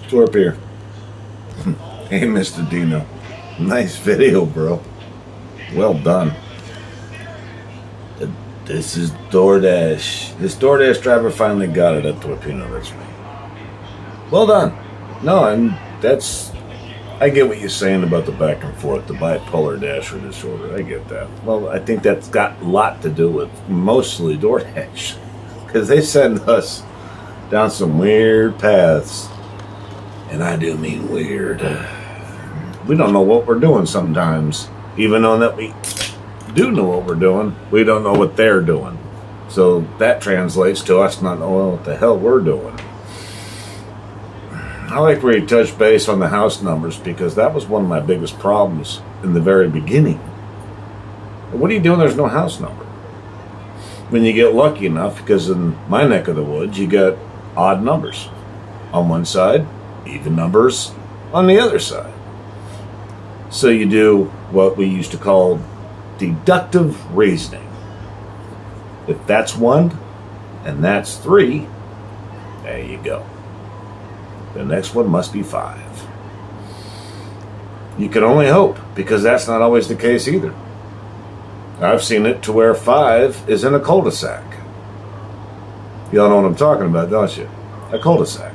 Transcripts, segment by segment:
TORP here. Hey, Mr. Dino. Nice video, bro. Well done. This is DoorDash. This DoorDash driver finally got it at Torpino. That's me. Well done. No, I get what you're saying about the back and forth, the bipolar dasher disorder. I get that. Well, I think that's got a lot to do with mostly DoorDash. Because they send us down some weird paths. And I do mean weird. We don't know what we're doing sometimes. Even though that we do know what we're doing, we don't know what they're doing. So that translates to us not knowing what the hell we're doing. I like where you touch base on the house numbers because that was one of my biggest problems in the very beginning. What are you doing? There's no house number. When you get lucky enough, because in my neck of the woods, you got odd numbers on one side, even numbers on the other side. So you do what we used to call deductive reasoning. If that's 1 and that's 3, there you go. The next one must be 5. You can only hope, because that's not always the case either. I've seen it to where 5 is in a cul-de-sac. Y'all know what I'm talking about, don't you? A cul-de-sac.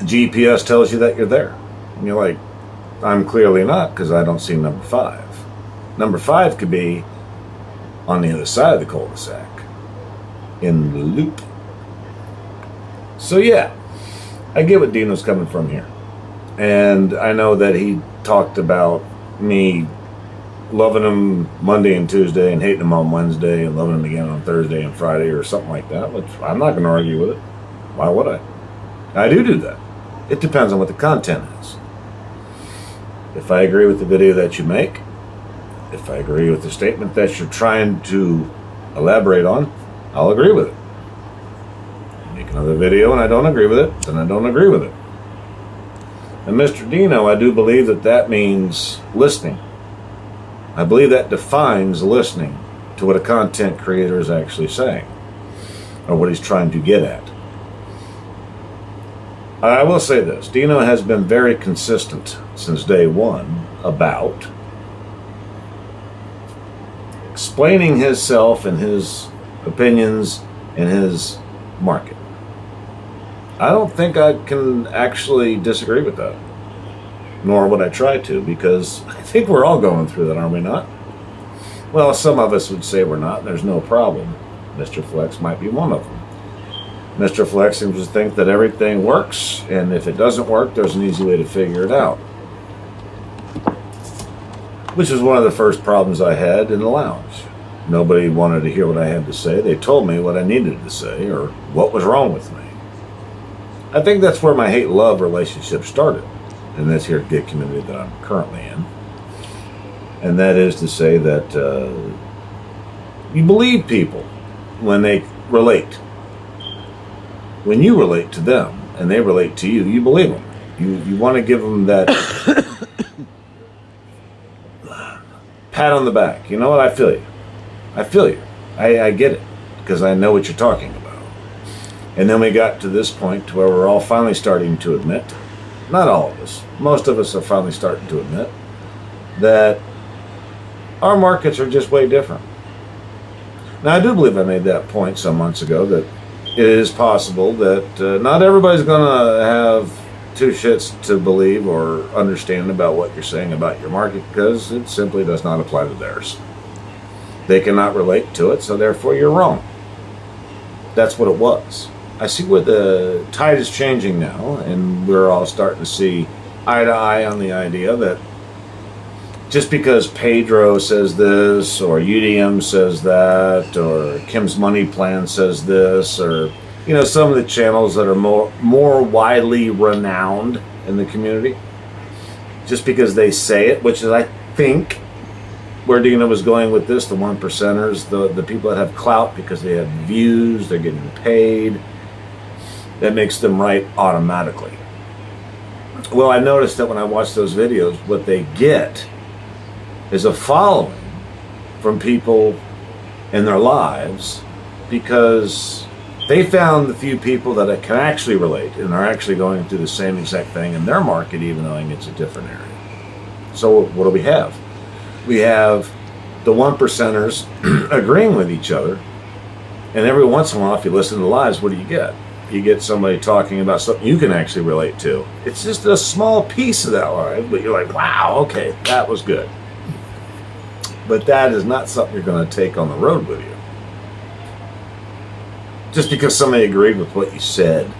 GPS tells you that you're there. And you're like, I'm clearly not, because I don't see number 5. Number 5 could be on the other side of the cul-de-sac, in the loop. So yeah, I get what Dino's coming from here. And I know that he talked about me loving him Monday and Tuesday and hating him on Wednesday and loving him again on Thursday and Friday or something like that, which I'm not going to argue with it. Why would I? I do that. It depends on what the content is. If I agree with the video that you make, if I agree with the statement that you're trying to elaborate on, I'll agree with it. Make another video and I don't agree with it, then I don't agree with it. And Mr. Dino, I do believe that means listening. I believe that defines listening to what a content creator is actually saying, or what he's trying to get at. I will say this, Dino has been very consistent since day one about explaining himself and his opinions and his market. I don't think I can actually disagree with that, nor would I try to, because I think we're all going through that, aren't we not? Well, some of us would say we're not, and there's no problem. Mr. Flex might be one of them. Mr. Flex seems to think that everything works, and if it doesn't work, there's an easy way to figure it out. Which was one of the first problems I had in the lounge. Nobody wanted to hear what I had to say. They told me what I needed to say, or what was wrong with me. I think that's where my hate-love relationship started in this here gig community that I'm currently in. And that is to say that you believe people when they relate. When you relate to them and they relate to you, you believe them. You want to give them that pat on the back. You know what? I feel you. I feel you. I get it, because I know what you're talking about. And then we got to this point to where we're all finally starting to admit, not all of us, most of us are finally starting to admit, that our markets are just way different. Now, I do believe I made that point some months ago, that it is possible that not everybody's going to have two shits to believe or understand about what you're saying about your market, because it simply does not apply to theirs. They cannot relate to it, so therefore you're wrong. That's what it was. I see where the tide is changing now, and we're all starting to see eye to eye on the idea that just because Pedro says this, or UDM says that, or Kim's Money Plan says this, or some of the channels that are more widely renowned in the community, just because they say it, which is, I think, where Dino was going with this, the 1%ers, the people that have clout because they have views, they're getting paid, that makes them right automatically. Well, I noticed that when I watch those videos, what they get is a following from people in their lives because They found the few people that can actually relate and are actually going through the same exact thing in their market, even though it's a different area. So what do we have? We have the 1%ers agreeing with each other, and every once in a while, if you listen to the lives, what do you get? You get somebody talking about something you can actually relate to. It's just a small piece of that live, but you're like, wow, okay, that was good. But that is not something you're going to take on the road with you. Just because somebody agreed with what you said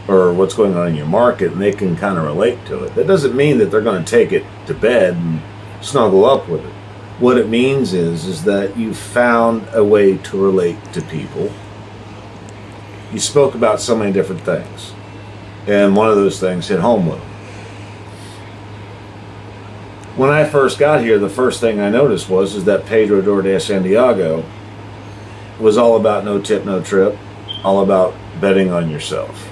or what's going on in your market and they can kind of relate to it, that doesn't mean that they're going to take it to bed and snuggle up with it. What it means is that you found a way to relate to people. You spoke about so many different things, and one of those things hit home with them. When I first got here, the first thing I noticed was that Pedro DoorDash Santiago was all about no tip, no trip, all about betting on yourself.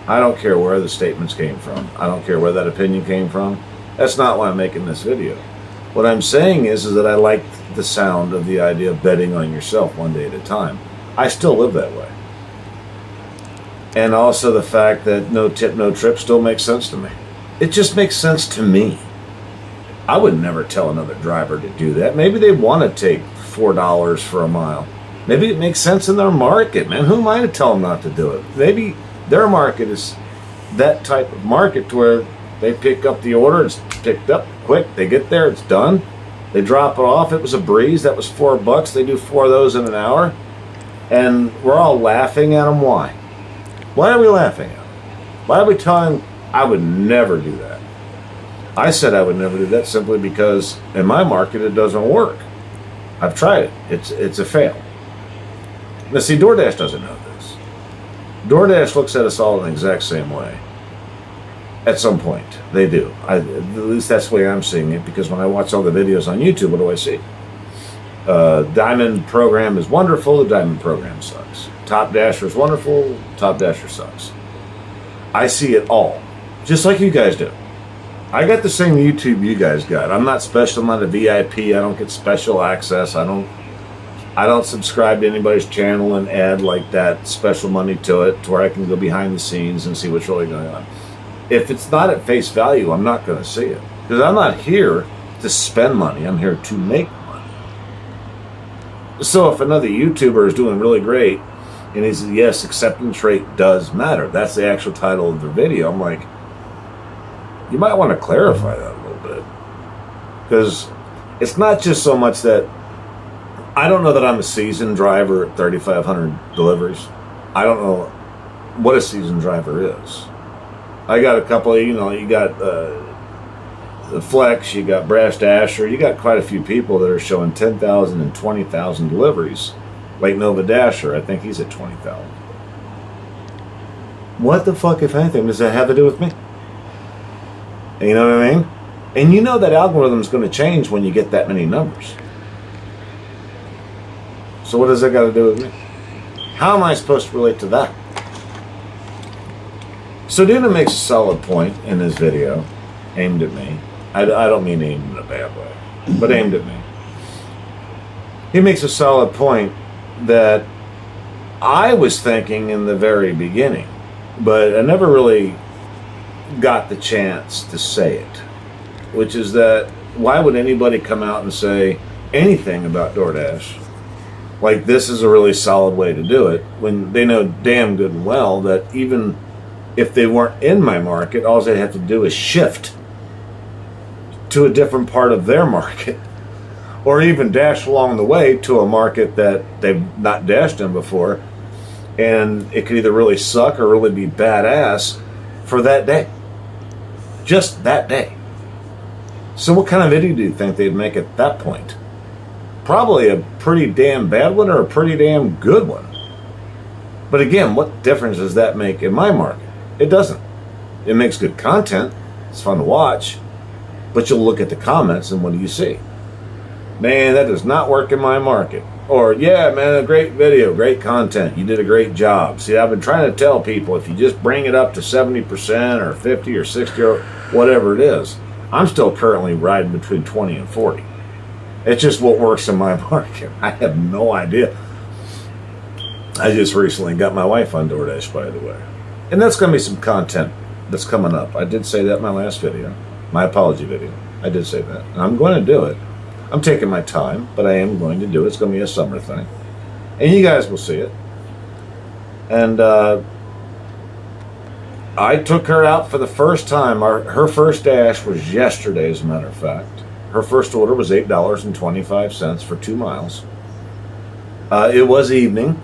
I don't care where the statements came from. I don't care where that opinion came from. That's not why I'm making this video. What I'm saying is that I like the sound of the idea of betting on yourself one day at a time. I still live that way. And also the fact that no tip, no trip still makes sense to me. It just makes sense to me. I would never tell another driver to do that. Maybe they want to take $4 for a mile. Maybe it makes sense in their market, man. Who am I to tell them not to do it? Maybe their market is that type of market to where they pick up the order, it's picked up quick, they get there, it's done. They drop it off, it was a breeze, that was $4. They do 4 of those in an hour. And we're all laughing at them. Why? Why are we laughing at them? Why are we telling them I would never do that? I said I would never do that simply because in my market it doesn't work. I've tried it. It's a fail. Now see, DoorDash doesn't know this. DoorDash looks at us all in the exact same way. At some point, they do. At least that's the way I'm seeing it, because when I watch all the videos on YouTube, what do I see? Diamond program is wonderful, the Diamond program sucks. Top Dasher is wonderful, Top Dasher sucks. I see it all, just like you guys do. I got the same YouTube you guys got. I'm not special, I'm not a VIP, I don't get special access, I don't subscribe to anybody's channel and add like that special money to it to where I can go behind the scenes and see what's really going on. If it's not at face value, I'm not going to see it. Because I'm not here to spend money, I'm here to make money. So if another YouTuber is doing really great, and he says, yes, acceptance rate does matter, that's the actual title of the video, I'm like, you might want to clarify that a little bit. Because it's not just so much that, I don't know that I'm a seasoned driver at 3,500 deliveries. I don't know what a seasoned driver is. I got a couple of, you got the Flex, you got Brash Dasher, you got quite a few people that are showing 10,000 and 20,000 deliveries. Like Nova Dasher, I think he's at 20,000. What the fuck, if anything, does that have to do with me? You know what I mean? And you know that algorithm is going to change when you get that many numbers. So what does that got to do with me? How am I supposed to relate to that? So Dino makes a solid point in his video, aimed at me. I don't mean aimed in a bad way, but aimed at me. He makes a solid point that I was thinking in the very beginning, but I never really got the chance to say it, which is that why would anybody come out and say anything about DoorDash? Like this is a really solid way to do it, when they know damn good and well that even if they weren't in my market, all they have to do is shift to a different part of their market, or even dash along the way to a market that they've not dashed in before, and it could either really suck or really be badass for that day. Just that day. So what kind of video do you think they'd make at that point? Probably a pretty damn bad one or a pretty damn good one. But again, what difference does that make in my market? It doesn't. It makes good content. It's fun to watch. But you'll look at the comments and what do you see? Man, that does not work in my market. Or, yeah, man, a great video, great content. You did a great job. See, I've been trying to tell people if you just bring it up to 70% or 50 or 60 or whatever it is, I'm still currently riding between 20 and 40. It's just what works in my market. I have no idea. I just recently got my wife on DoorDash, by the way. And that's going to be some content that's coming up. I did say that in my last video, my apology video. I did say that. And I'm going to do it. I'm taking my time, but I am going to do it. It's going to be a summer thing. And you guys will see it. And I took her out for the first time. Her first dash was yesterday, as a matter of fact. Her first order was $8.25 for 2 miles. It was evening.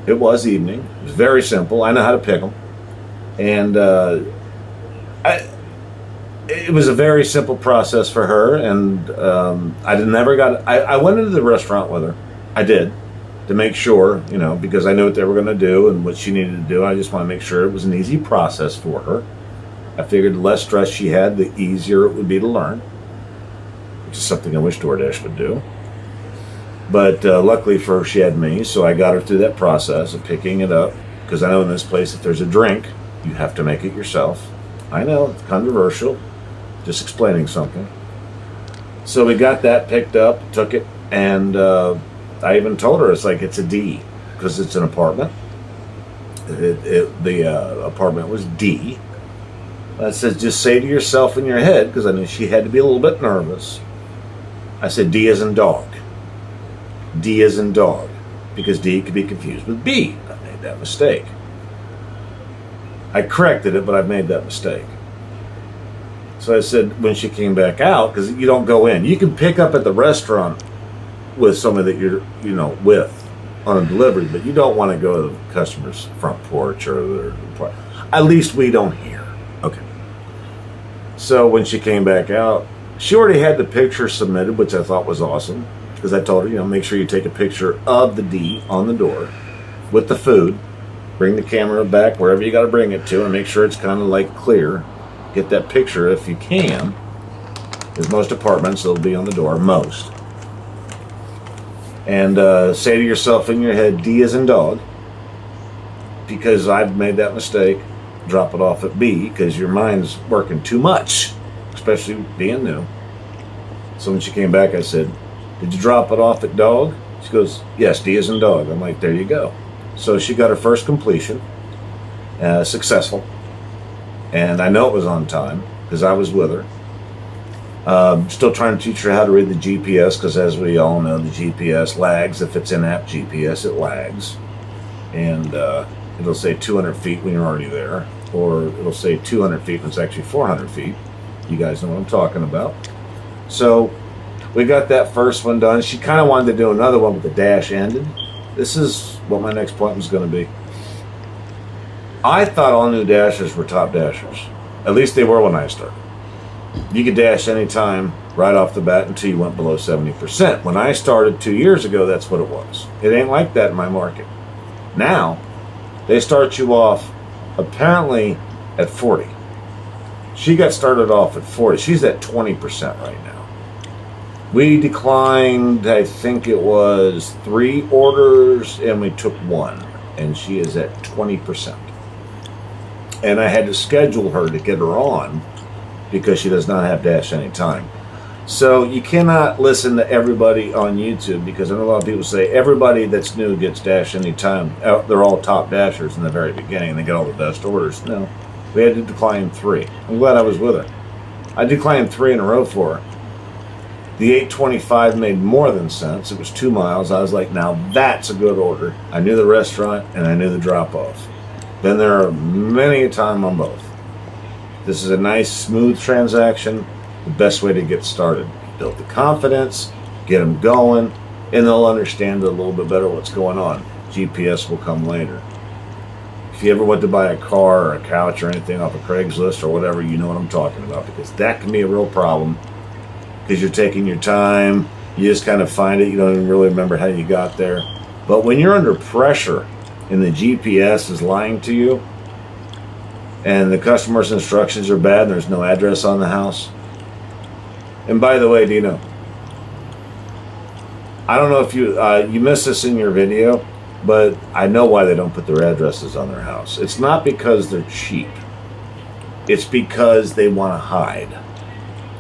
It was very simple. I know how to pick them. And it was a very simple process for her. And I went into the restaurant with her. I did. To make sure, because I knew what they were going to do and what she needed to do. I just want to make sure it was an easy process for her. I figured the less stress she had, the easier it would be to learn, which is something I wish DoorDash would do. But luckily for her, she had me, so I got her through that process of picking it up, because I know in this place, if there's a drink, you have to make it yourself. I know, it's controversial, just explaining something. So we got that picked up, took it, and I even told her it's a D, because it's an apartment. The apartment was D. I said, just say to yourself in your head, because I knew she had to be a little bit nervous. I said, D as in dog. D as in dog, because D could be confused with B. I made that mistake. I corrected it, but I made that mistake. So I said, when she came back out, because you don't go in. You can pick up at the restaurant with somebody that you're, with on a delivery, but you don't want to go to the customer's front porch or their porch. At least we don't hear. Okay. So when she came back out, she already had the picture submitted, which I thought was awesome, because I told her, make sure you take a picture of the D on the door with the food. Bring the camera back wherever you got to bring it to, and make sure it's kind of clear. Get that picture if you can. There's most apartments, they'll be on the door, most. And say to yourself in your head, D as in dog, because I've made that mistake. Drop it off at B, because your mind's working too much, especially being new. So when she came back, I said, did you drop it off at dog? She goes, yes, D as in dog. I'm like, there you go. So she got her first completion, successful. And I know it was on time, because I was with her. Still trying to teach her how to read the GPS, because as we all know, the GPS lags. If it's in-app GPS, it lags. And it'll say 200 feet when you're already there, or it'll say 200 feet when it's actually 400 feet. You guys know what I'm talking about. So we got that first one done. She kind of wanted to do another one, but the dash ended. This is what my next point was going to be. I thought all new dashers were top dashers. At least they were when I started. You could dash anytime right off the bat until you went below 70%. When I started 2 years ago, that's what it was. It ain't like that in my market. Now, they start you off apparently at 40. She got started off at 40. She's at 20% right now. We declined, I think it was 3 orders, and we took 1. And she is at 20%. And I had to schedule her to get her on, because she does not have dash anytime. So you cannot listen to everybody on YouTube, because I know a lot of people say everybody that's new gets dash anytime. They're all top dashers in the very beginning. They get all the best orders. No, we had to decline 3. I'm glad I was with her. I declined 3 in a row for her. The 825 made more than sense. It was 2 miles. I was like, now that's a good order. I knew the restaurant and I knew the drop-off. Been there many a time on both. This is a nice, smooth transaction. The best way to get started. Build the confidence, get them going, and they'll understand a little bit better what's going on. GPS will come later. If you ever went to buy a car or a couch or anything off of Craigslist or whatever, you know what I'm talking about, because that can be a real problem, because you're taking your time. You just kind of find it. You don't even really remember how you got there. But when you're under pressure and the GPS is lying to you, and the customer's instructions are bad and there's no address on the house. And by the way, Dino, I don't know if you missed this in your video, but I know why they don't put their addresses on their house. It's not because they're cheap. It's because they want to hide.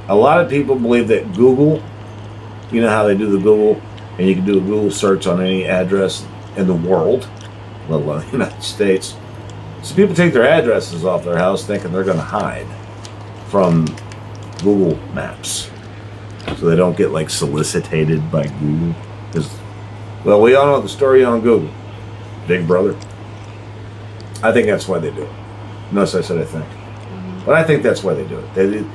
A lot of people believe that Google, you know how they do the Google, and you can do a Google search on any address, in the world, let alone the United States. So people take their addresses off their house thinking they're going to hide from Google Maps, so they don't get like solicited by Google. Because, well, we all know the story on Google, Big Brother. I think that's why they do it. Notice I said I think, but I think that's why they do it.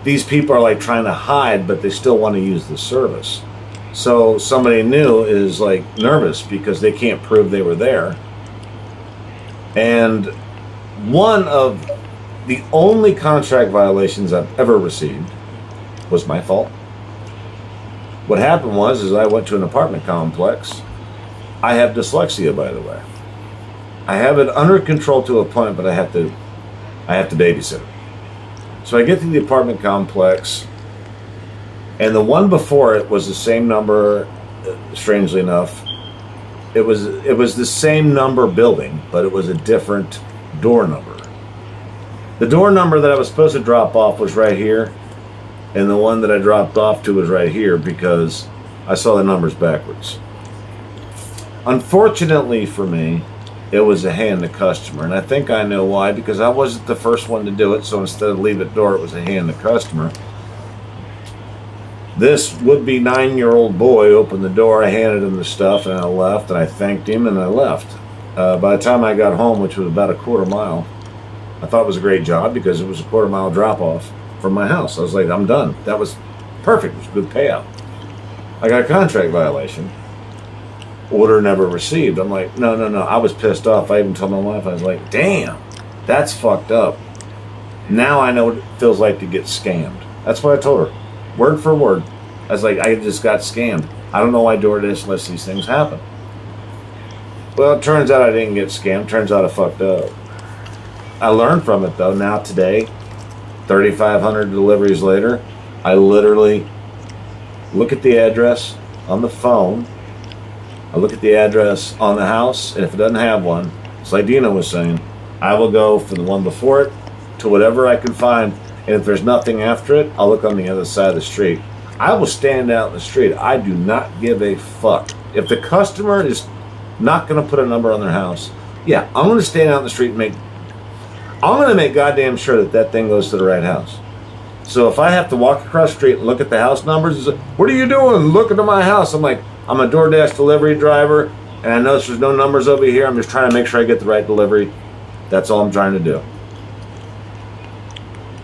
These people are like trying to hide, but they still want to use the service. So somebody new is like nervous because they can't prove they were there. And one of the only contract violations I've ever received was my fault. What happened was I went to an apartment complex. I have dyslexia, by the way. I have it under control to a point, but I have to babysit it. So I get to the apartment complex, and the one before it was the same number. Strangely enough, it was the same number building, but it was a different door number. The door number that I was supposed to drop off was right here, and the one that I dropped off to was right here because I saw the numbers backwards. Unfortunately for me, it was a hand to customer, and I think I know why, because I wasn't the first one to do it, so instead of leave it door, it was a hand to customer. This would-be 9-year-old boy opened the door, I handed him the stuff, and I left, and I thanked him, and I left. By the time I got home, which was about a quarter mile, I thought it was a great job because it was a quarter mile drop-off from my house. I was like, I'm done. That was perfect. It was a good payout. I got a contract violation. Order never received. I'm like, no. I was pissed off. I even told my wife, I was like, damn, that's fucked up. Now I know what it feels like to get scammed. That's what I told her. Word for word. I was like, I just got scammed. I don't know why DoorDash lets these things happen. Well, it turns out I didn't get scammed. Turns out I fucked up. I learned from it, though. Now today, 3,500 deliveries later, I literally look at the address on the phone. I look at the address on the house, and if it doesn't have one, it's like Dino was saying, I will go from the one before it to whatever I can find, and if there's nothing after it, I'll look on the other side of the street. I will stand out in the street. I do not give a fuck. If the customer is not going to put a number on their house, yeah, I'm going to stand out in the street and I'm going to make goddamn sure that thing goes to the right house. So if I have to walk across the street and look at the house numbers, and say, what are you doing? Look into my house. I'm like, I'm a DoorDash delivery driver, and I notice there's no numbers over here. I'm just trying to make sure I get the right delivery. That's all I'm trying to do.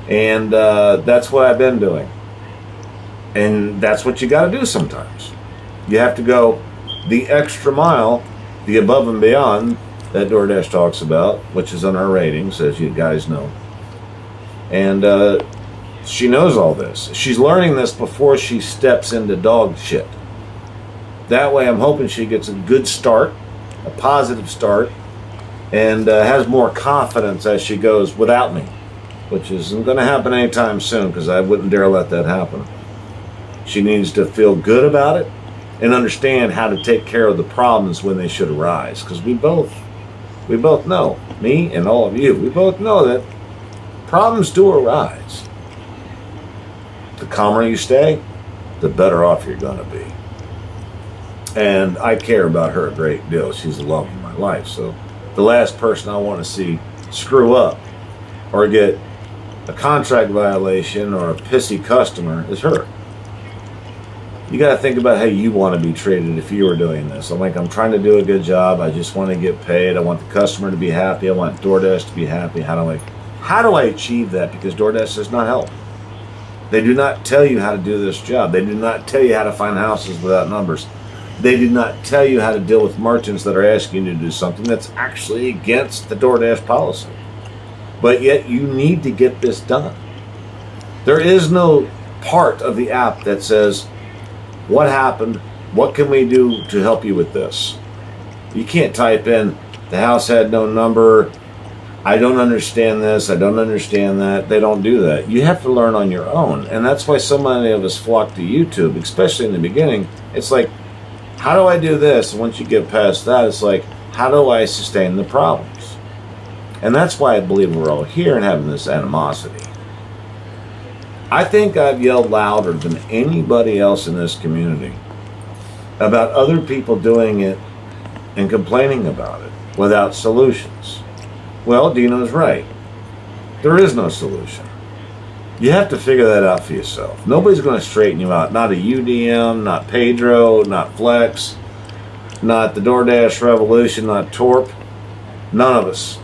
And that's what I've been doing. And that's what you got to do sometimes. You have to go the extra mile, the above and beyond that DoorDash talks about, which is on our ratings, as you guys know. And she knows all this. She's learning this before she steps into dog shit. That way, I'm hoping she gets a good start, a positive start, and has more confidence as she goes without me, which isn't going to happen anytime soon because I wouldn't dare let that happen. She needs to feel good about it and understand how to take care of the problems when they should arise, because we both know, me and all of you, we both know that problems do arise. The calmer you stay, the better off you're going to be. And I care about her a great deal. She's the love of my life. So the last person I want to see screw up or get a contract violation or a pissy customer is her. You got to think about how you want to be treated if you were doing this. I'm trying to do a good job. I just want to get paid. I want the customer to be happy. I want DoorDash to be happy. How do I achieve that? Because DoorDash does not help. They do not tell you how to do this job. They do not tell you how to find houses without numbers. They do not tell you how to deal with merchants that are asking you to do something that's actually against the DoorDash policy. But yet you need to get this done. There is no part of the app that says, what happened? What can we do to help you with this? You can't type in, the house had no number, I don't understand this, I don't understand that. They don't do that. You have to learn on your own. And that's why so many of us flock to YouTube, especially in the beginning. It's like, how do I do this? And once you get past that, it's like, how do I sustain the problems? And that's why I believe we're all here and having this animosity. I think I've yelled louder than anybody else in this community about other people doing it and complaining about it without solutions. Well, Dino's right. There is no solution. You have to figure that out for yourself. Nobody's going to straighten you out. Not a UDM, not Pedro, not Flex, not the DoorDash Revolution, not TORP. None of us.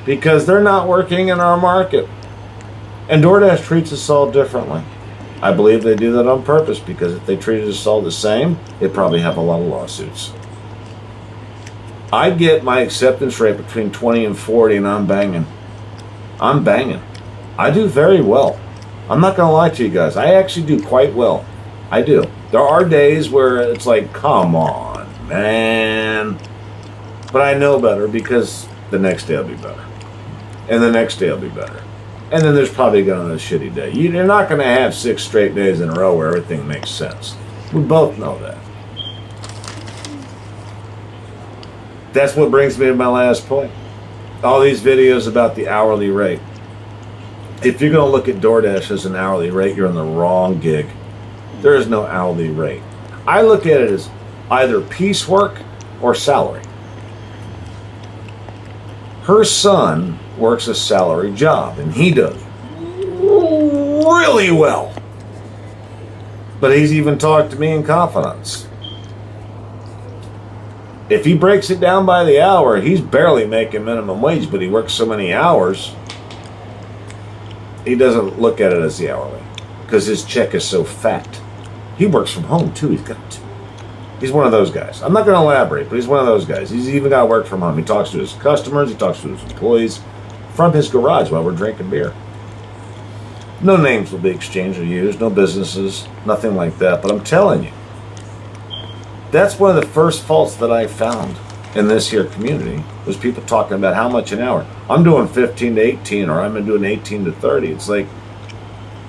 Because they're not working in our market. And DoorDash treats us all differently. I believe they do that on purpose, because if they treated us all the same, they'd probably have a lot of lawsuits. I get my acceptance rate between 20 and 40, and I'm banging. I'm banging. I do very well. I'm not going to lie to you guys. I actually do quite well. I do. There are days where it's like, come on, man. But I know better, because the next day will be better. And the next day will be better. And then there's probably going to be a shitty day. You're not going to have 6 straight days in a row where everything makes sense. We both know that. That's what brings me to my last point. All these videos about the hourly rate. If you're going to look at DoorDash as an hourly rate, you're in the wrong gig. There is no hourly rate. I look at it as either piecework or salary. Her son works a salary job, and he does really well. But he's even talked to me in confidence. If he breaks it down by the hour, he's barely making minimum wage, but he works so many hours, he doesn't look at it as the hourly, because his check is so fat. He works from home too. He's one of those guys. I'm not going to elaborate, but he's one of those guys. He's even got to work from home. He talks to his customers. He talks to his employees from his garage while we're drinking beer. No names will be exchanged or used. No businesses. Nothing like that. But I'm telling you, that's one of the first faults that I found in this here community, was people talking about how much an hour. I'm doing 15 to 18, or I'm doing 18 to 30. It's like,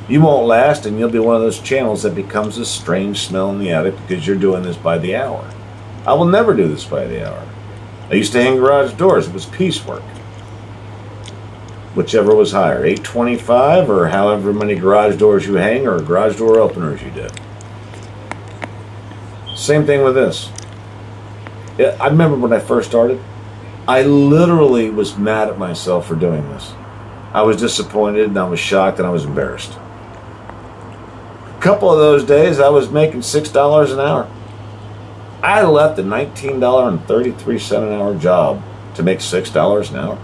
you won't last, and you'll be one of those channels that becomes a strange smell in the attic because you're doing this by the hour. I will never do this by the hour. I used to hang garage doors. It was piecework. Whichever was higher, $8.25 or however many garage doors you hang, or garage door openers you did. Same thing with this. I remember when I first started, I literally was mad at myself for doing this. I was disappointed, and I was shocked, and I was embarrassed. A couple of those days, I was making $6 an hour. I left a $19.33 an hour job to make $6 an hour.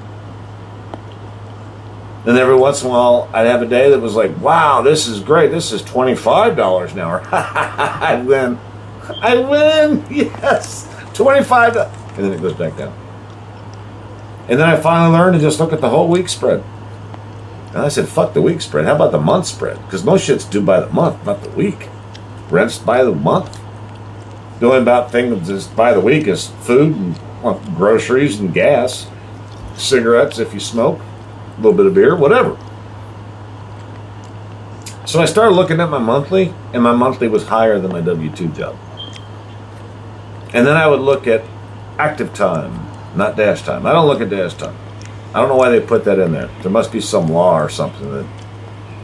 Then every once in a while, I'd have a day that was like, wow, this is great. This is $25 an hour. I win. Yes. $25. And then it goes back down. And then I finally learned to just look at the whole week spread. And I said, fuck the week spread. How about the month spread? Because most shit's due by the month, not the week. Rent's by the month. The only about thing that's by the week is food and groceries and gas. Cigarettes if you smoke. A little bit of beer, whatever. So I started looking at my monthly, and my monthly was higher than my W-2 job. And then I would look at active time, not dash time. I don't look at dash time. I don't know why they put that in there. There must be some law or something that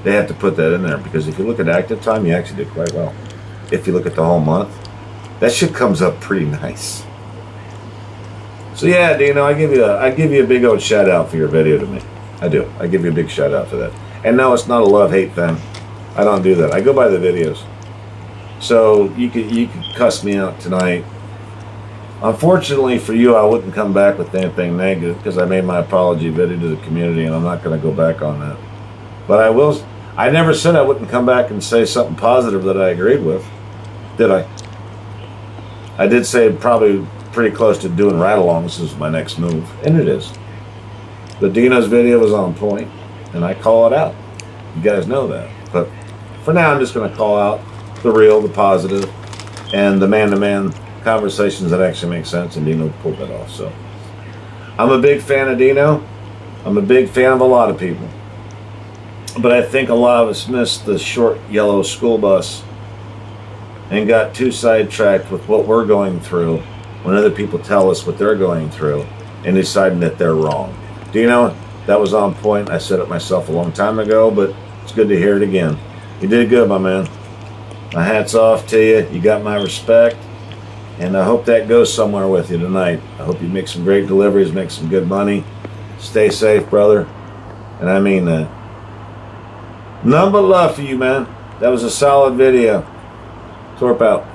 they have to put that in there, because if you look at active time, you actually did quite well. If you look at the whole month, that shit comes up pretty nice. So yeah, Dino, I give you a big old shout out for your video to me. I do. I give you a big shout out for that. And no, it's not a love-hate thing. I don't do that. I go by the videos. So you could cuss me out tonight. Unfortunately for you, I wouldn't come back with anything negative, because I made my apology video to the community, and I'm not going to go back on that. But I will. I never said I wouldn't come back and say something positive that I agreed with, did I? I did say probably pretty close to doing ride-alongs is my next move, and it is. But Dino's video was on point, and I call it out. You guys know that. But for now, I'm just going to call out the real, the positive, and the man-to-man conversations that actually make sense, and Dino pulled that off. So I'm a big fan of Dino. I'm a big fan of a lot of people. But I think a lot of us missed the short yellow school bus and got too sidetracked with what we're going through when other people tell us what they're going through and deciding that they're wrong. Dino, that was on point. I said it myself a long time ago, but it's good to hear it again. You did good, my man. My hat's off to you. You got my respect. And I hope that goes somewhere with you tonight. I hope you make some great deliveries, make some good money. Stay safe, brother. And I mean that. None but love for you, man. That was a solid video. Torp out.